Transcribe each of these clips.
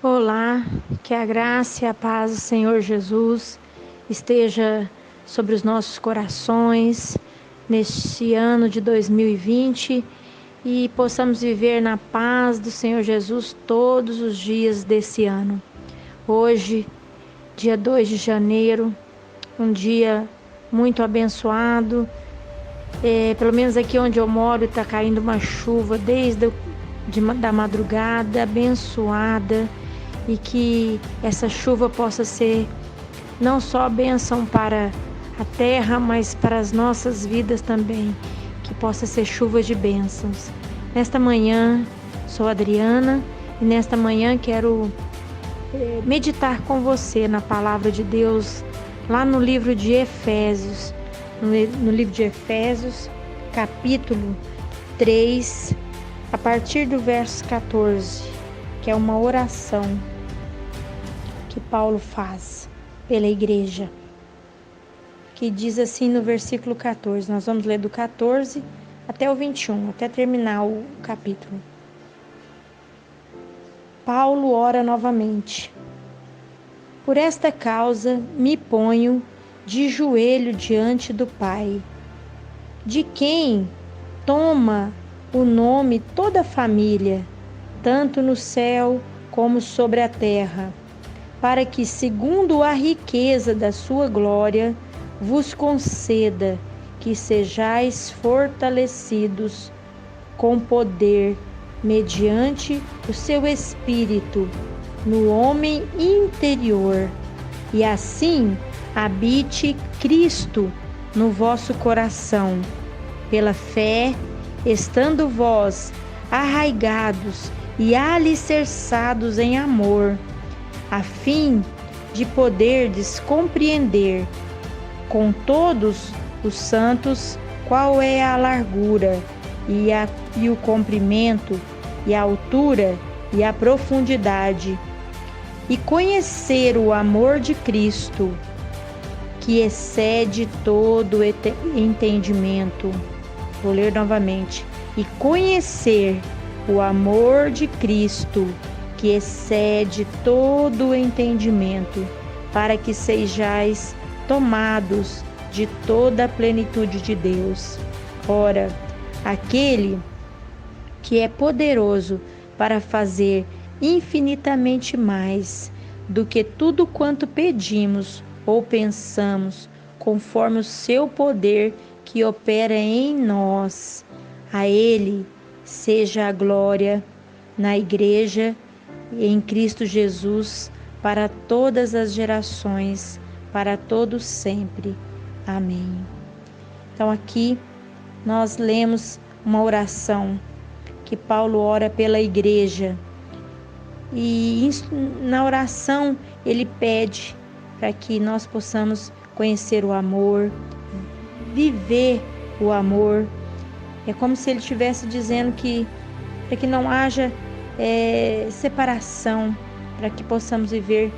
Olá, que a graça e a paz do Senhor Jesus esteja sobre os nossos corações neste ano de 2020 e possamos viver na paz do Senhor Jesus todos os dias desse ano. Hoje, dia 2 de janeiro, um dia muito abençoado. Pelo menos aqui onde eu moro está caindo uma chuva desde da madrugada, abençoada, e que essa chuva possa ser não só bênção para a terra, mas para as nossas vidas também, que possa ser chuva de bênçãos. Nesta manhã, sou Adriana, e nesta manhã quero meditar com você na palavra de Deus, lá no livro de Efésios, no livro de Efésios, capítulo 3, a partir do verso 14, que é uma oração que Paulo faz pela igreja, que diz assim no versículo 14, nós vamos ler do 14 até o 21, até terminar o capítulo. Paulo ora novamente: por esta causa me ponho de joelho diante do Pai, de quem toma o nome toda a família, tanto no céu como sobre a terra, para que, segundo a riqueza da sua glória, vos conceda que sejais fortalecidos com poder, mediante o seu Espírito, no homem interior, e assim habite Cristo no vosso coração, pela fé, estando vós arraigados e alicerçados em amor, a fim de poderdes compreender com todos os santos qual é a largura e o comprimento e a altura e a profundidade, e conhecer o amor de Cristo, que excede todo entendimento. Vou ler novamente. E conhecer o amor de Cristo, que excede todo o entendimento, para que sejais tomados de toda a plenitude de Deus. Ora, aquele que é poderoso para fazer infinitamente mais do que tudo quanto pedimos ou pensamos, conforme o seu poder que opera em nós. A Ele seja a glória na Igreja e em Cristo Jesus, para todas as gerações, para todos sempre. Amém. Então aqui nós lemos uma oração que Paulo ora pela igreja, e na oração ele pede para que nós possamos conhecer o amor, viver o amor. É como se ele estivesse dizendo que para que não haja separação, para que possamos viver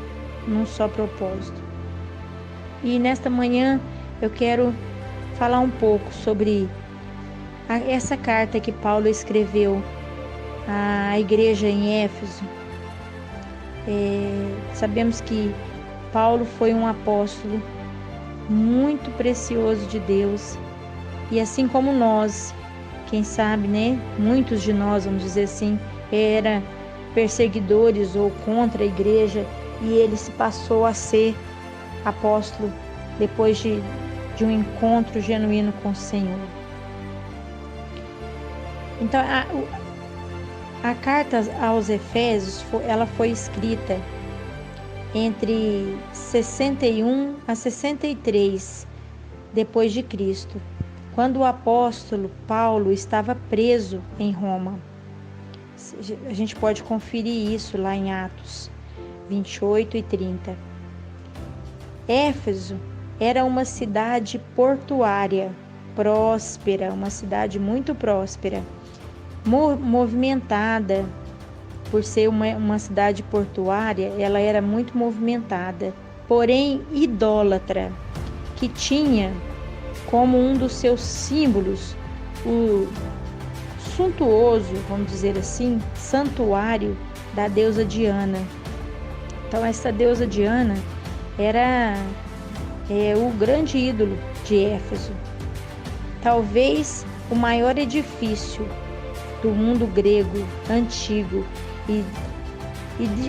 num só propósito. E nesta manhã eu quero falar um pouco sobre essa carta que Paulo escreveu à igreja em Éfeso. Sabemos que Paulo foi um apóstolo muito precioso de Deus, e assim como nós, quem sabe, né? Muitos de nós, vamos dizer assim, eram perseguidores ou contra a igreja, e ele se passou a ser apóstolo depois de um encontro genuíno com o Senhor. Então, a carta aos Efésios, ela foi escrita entre 61 a 63 depois de Cristo, quando o apóstolo Paulo estava preso em Roma. A gente pode conferir isso lá em Atos 28 e 30. Éfeso era uma cidade portuária, próspera, uma cidade muito próspera, movimentada. Por ser uma cidade portuária, ela era muito movimentada, porém idólatra, que tinha como um dos seus símbolos o suntuoso, vamos dizer assim, santuário da deusa Diana, Então essa deusa Diana era o grande ídolo de Éfeso. Talvez o maior edifício do mundo grego antigo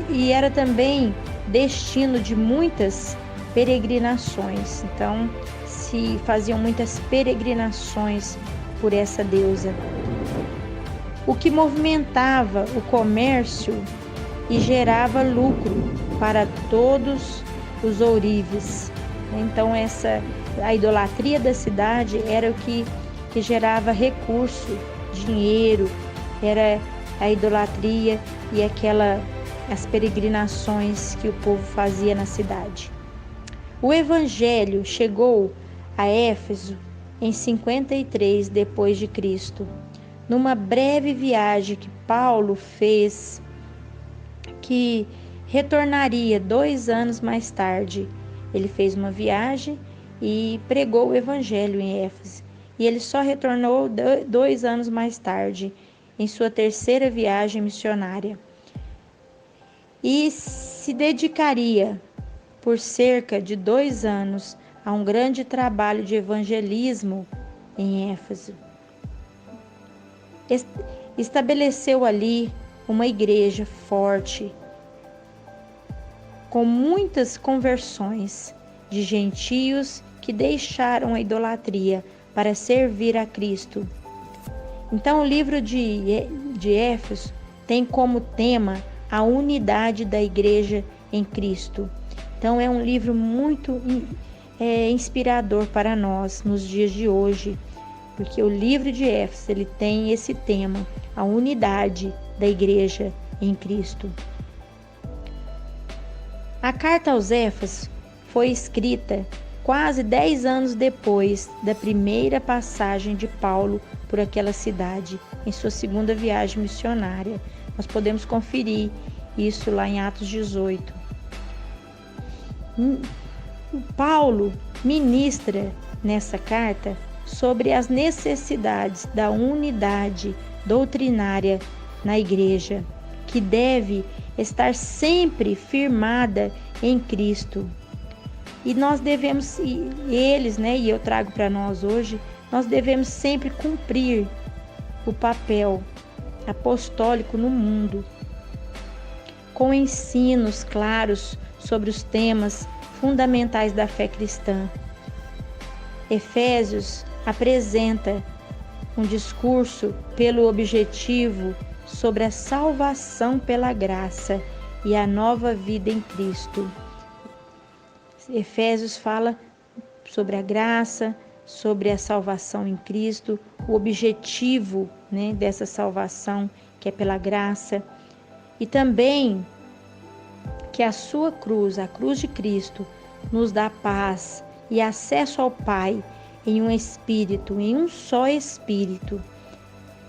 e era também destino de muitas peregrinações. Então se faziam muitas peregrinações por essa deusa, o que movimentava o comércio e gerava lucro para todos os ourives. Então a idolatria da cidade era o que gerava recurso, dinheiro, era a idolatria e as peregrinações que o povo fazia na cidade. O evangelho chegou a Éfeso em 53 depois de Cristo, numa breve viagem que Paulo fez, que retornaria 2 anos mais tarde. Ele fez uma viagem e pregou o evangelho em Éfeso, e ele só retornou 2 anos mais tarde, em sua terceira viagem missionária, e se dedicaria por cerca de 2 anos a um grande trabalho de evangelismo em Éfeso. Estabeleceu ali uma igreja forte, com muitas conversões de gentios que deixaram a idolatria para servir a Cristo. Então o livro de Éfeso tem como tema a unidade da igreja em Cristo. Então é um livro muito inspirador para nós nos dias de hoje, porque o livro de Éfeso ele tem esse tema, a unidade da igreja em Cristo. A carta aos Éfesos foi escrita quase 10 anos depois da primeira passagem de Paulo por aquela cidade, em sua segunda viagem missionária. Nós podemos conferir isso lá em Atos 18. Paulo ministra nessa carta sobre as necessidades da unidade doutrinária na igreja, que deve estar sempre firmada em Cristo. E nós devemos, e eu trago para nós hoje, nós devemos sempre cumprir o papel apostólico no mundo, com ensinos claros sobre os temas fundamentais da fé cristã. Efésios apresenta um discurso pelo objetivo sobre a salvação pela graça e a nova vida em Cristo. Efésios fala sobre a graça, sobre a salvação em Cristo, o objetivo, dessa salvação que é pela graça, e também que a sua cruz, a cruz de Cristo, nos dá paz e acesso ao Pai em um Espírito, em um só Espírito,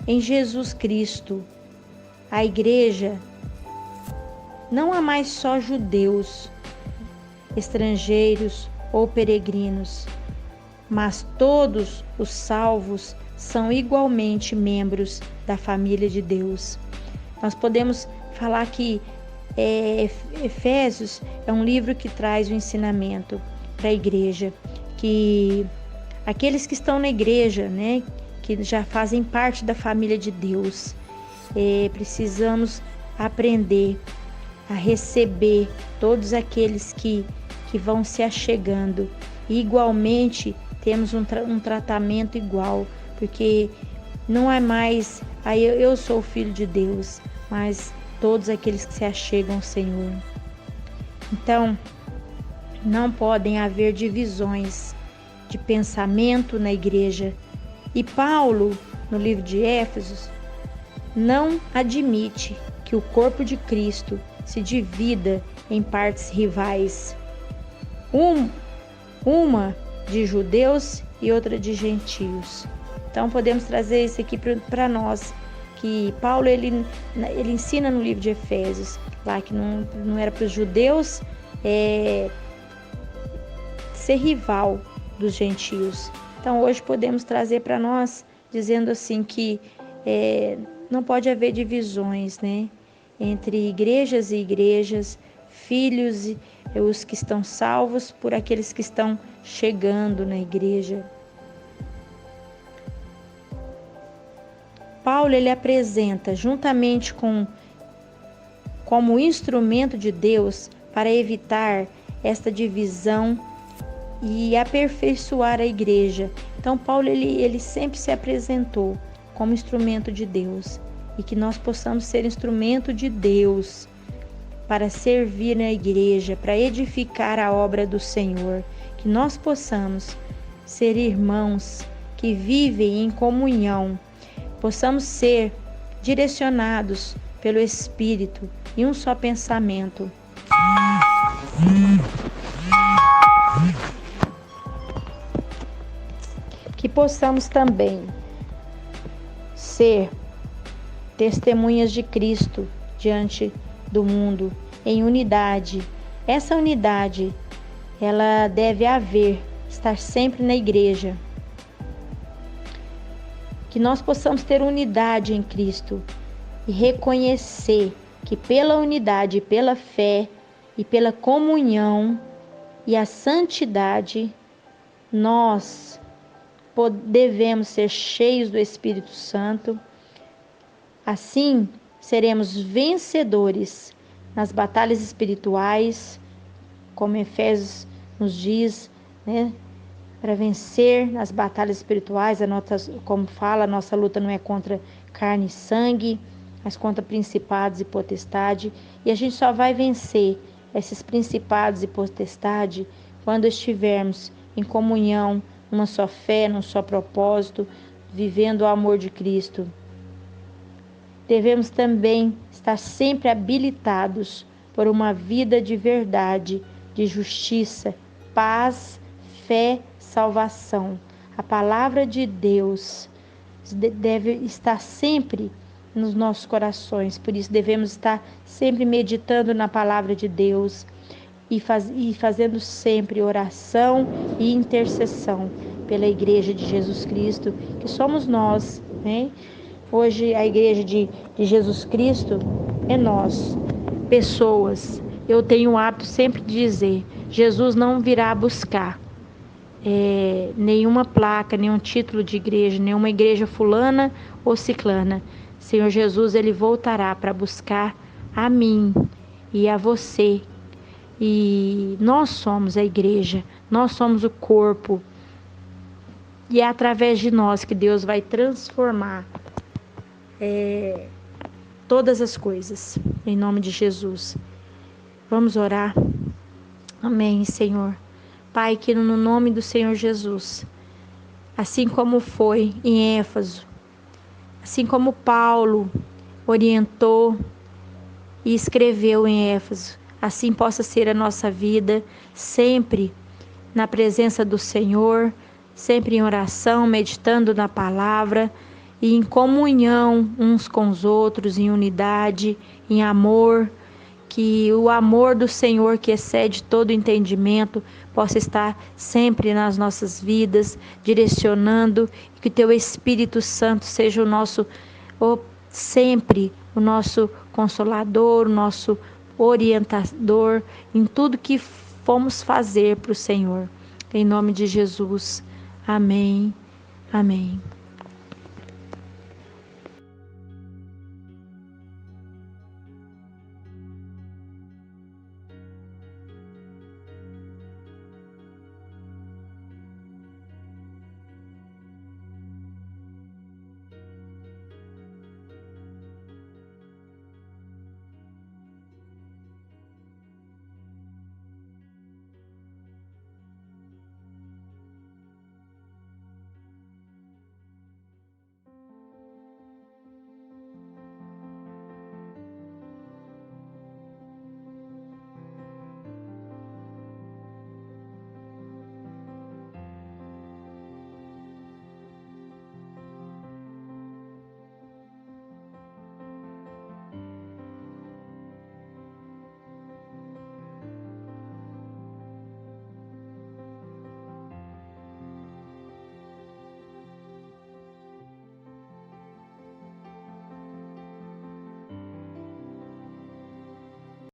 em Jesus Cristo. A igreja não há mais só judeus, estrangeiros ou peregrinos, mas todos os salvos são igualmente membros da família de Deus. Nós podemos falar que Efésios é um livro que traz o ensinamento para a igreja, que aqueles que estão na igreja, que já fazem parte da família de Deus, precisamos aprender a receber todos aqueles que vão se achegando. E igualmente temos um tratamento igual, porque não é mais eu sou o filho de Deus, mas todos aqueles que se achegam ao Senhor. Então, não podem haver divisões de pensamento na igreja. E Paulo, no livro de Éfesos, não admite que o corpo de Cristo se divida em partes rivais, uma de judeus e outra de gentios. Então podemos trazer isso aqui para nós, que Paulo ele ensina no livro de Efésios, lá que não era para os judeus ser rival dos gentios. Então hoje podemos trazer para nós, dizendo assim que não pode haver divisões, entre igrejas e igrejas, filhos e os que estão salvos, por aqueles que estão chegando na igreja. Paulo ele apresenta juntamente como instrumento de Deus para evitar esta divisão e aperfeiçoar a igreja. Então Paulo ele sempre se apresentou como instrumento de Deus, e que nós possamos ser instrumento de Deus para servir na igreja, para edificar a obra do Senhor, que nós possamos ser irmãos que vivem em comunhão, possamos ser direcionados pelo Espírito em um só pensamento. Que possamos também ser testemunhas de Cristo diante do mundo, em unidade. Essa unidade, ela deve estar sempre na igreja. Que nós possamos ter unidade em Cristo e reconhecer que pela unidade, pela fé e pela comunhão e a santidade, nós devemos ser cheios do Espírito Santo. Assim, seremos vencedores nas batalhas espirituais, como Efésios nos diz, né? Para vencer nas batalhas espirituais, como fala, a nossa luta não é contra carne e sangue, mas contra principados e potestade. E a gente só vai vencer esses principados e potestade quando estivermos em comunhão, numa só fé, num só propósito, vivendo o amor de Cristo. Devemos também estar sempre habilitados por uma vida de verdade, de justiça, paz, fé, salvação. A palavra de Deus deve estar sempre nos nossos corações, por isso devemos estar sempre meditando na palavra de Deus e fazendo sempre oração e intercessão pela igreja de Jesus Cristo, que somos nós, né? Hoje a igreja de Jesus Cristo é nós, pessoas. Eu tenho o hábito sempre de dizer, Jesus não virá buscar nenhuma placa, nenhum título de igreja, nenhuma igreja fulana ou ciclana. Senhor Jesus, ele voltará para buscar a mim e a você. E nós somos a igreja, nós somos o corpo. E é através de nós que Deus vai transformar todas as coisas, em nome de Jesus. Vamos orar. Amém, Senhor. Pai, que no nome do Senhor Jesus, assim como foi em Éfeso, assim como Paulo orientou e escreveu em Éfeso, assim possa ser a nossa vida, sempre na presença do Senhor, sempre em oração, meditando na palavra e em comunhão uns com os outros, em unidade, em amor, que o amor do Senhor, que excede todo entendimento, possa estar sempre nas nossas vidas, direcionando, e que o Teu Espírito Santo seja sempre o nosso consolador, o nosso orientador em tudo que fomos fazer para o Senhor. Em nome de Jesus. Amém. Amém.